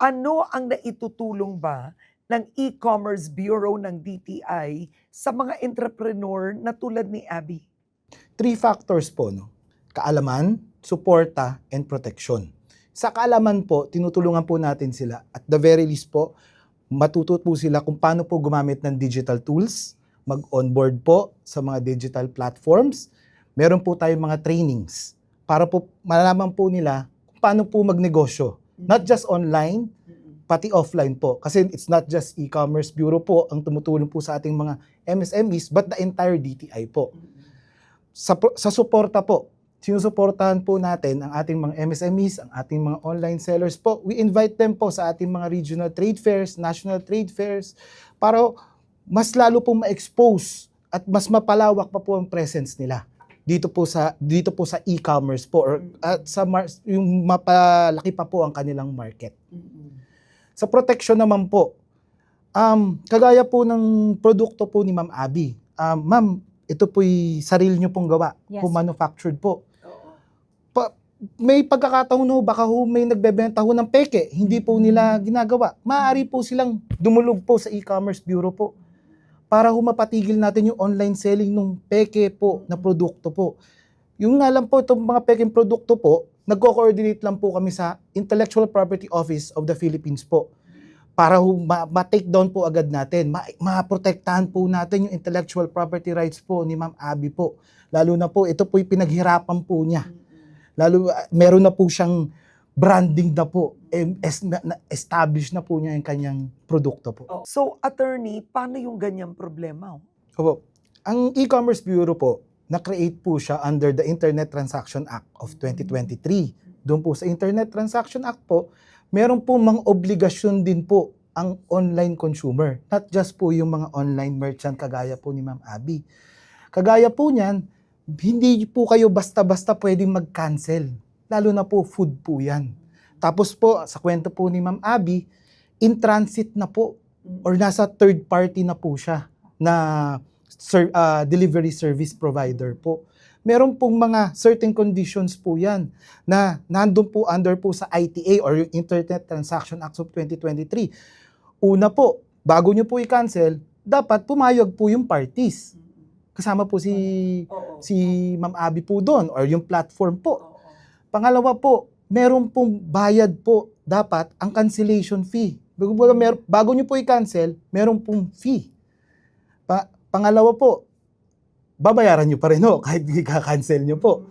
Ano ang naitutulong ba ng e-commerce bureau ng DTI sa mga entrepreneur na tulad ni Abby? 3 factors po, no? Kaalaman, suporta, and protection. Sa kaalaman po, tinutulungan po natin sila. At the very least po, matuto po sila kung paano po gumamit ng digital tools, mag-onboard po sa mga digital platforms. Meron po tayong mga trainings para po malalaman po nila kung paano po magnegosyo. Not just online, pati offline po. Kasi it's not just e-commerce bureau po ang tumutulong po sa ating mga MSMEs, but the entire DTI po. Sa suporta po, sinusuportahan po natin ang ating mga MSMEs, ang ating mga online sellers po. We invite them po sa ating mga regional trade fairs, national trade fairs, para mas lalo pong ma-expose at mas mapalawak pa po ang presence nila dito po sa e-commerce po, or yung mapalaki pa po ang kanilang market. Sa protection naman po, kagaya po ng produkto po ni Ma'am Abby, ma'am, ito po'y sarili nyo pong gawa, Yes. manufactured po. May pagkakataon ho, baka ho may nagbebenta ho ng peke, hindi po nila ginagawa. Maaari po silang dumulog po sa e-commerce bureau po para ho mapatigil natin yung online selling ng peke po na produkto po. Yung nga lang po, itong mga peking produkto po, nagko-coordinate lang po kami sa Intellectual Property Office of the Philippines po para ho ma-take down po agad natin, ma-protektahan po natin yung intellectual property rights po ni Ma'am Abby po. Lalo na po, ito po'y pinaghirapan po niya. Lalo, meron na po siyang branding na po, established na po niya yung kanyang produkto po. So, attorney, paano yung ganyang problema? Opo. Ang e-commerce bureau po, na-create po siya under the Internet Transaction Act of 2023. Doon po sa Internet Transaction Act po, meron po mga obligasyon din po ang online consumer. Not just po yung mga online merchant kagaya po ni Ma'am Abby. Kagaya po niyan, hindi po kayo basta-basta pwedeng mag-cancel. Lalo na po food po yan. Tapos po, sa kwento po ni Ma'am Abby, in transit na po or nasa third party na po siya na delivery service provider po. Meron pong mga certain conditions po yan na nandun po under po sa ITA or yung Internet Transaction Act of 2023. Una po, bago nyo po i-cancel, dapat pumayag po yung parties. Kasama po si Ma'am Abby po doon or yung platform po. Pangalawa po, meron pong bayad po dapat ang cancellation fee. Bago nyo po i-cancel, meron pong fee. Pangalawa po, babayaran nyo pa rin kahit i-cancel nyo po.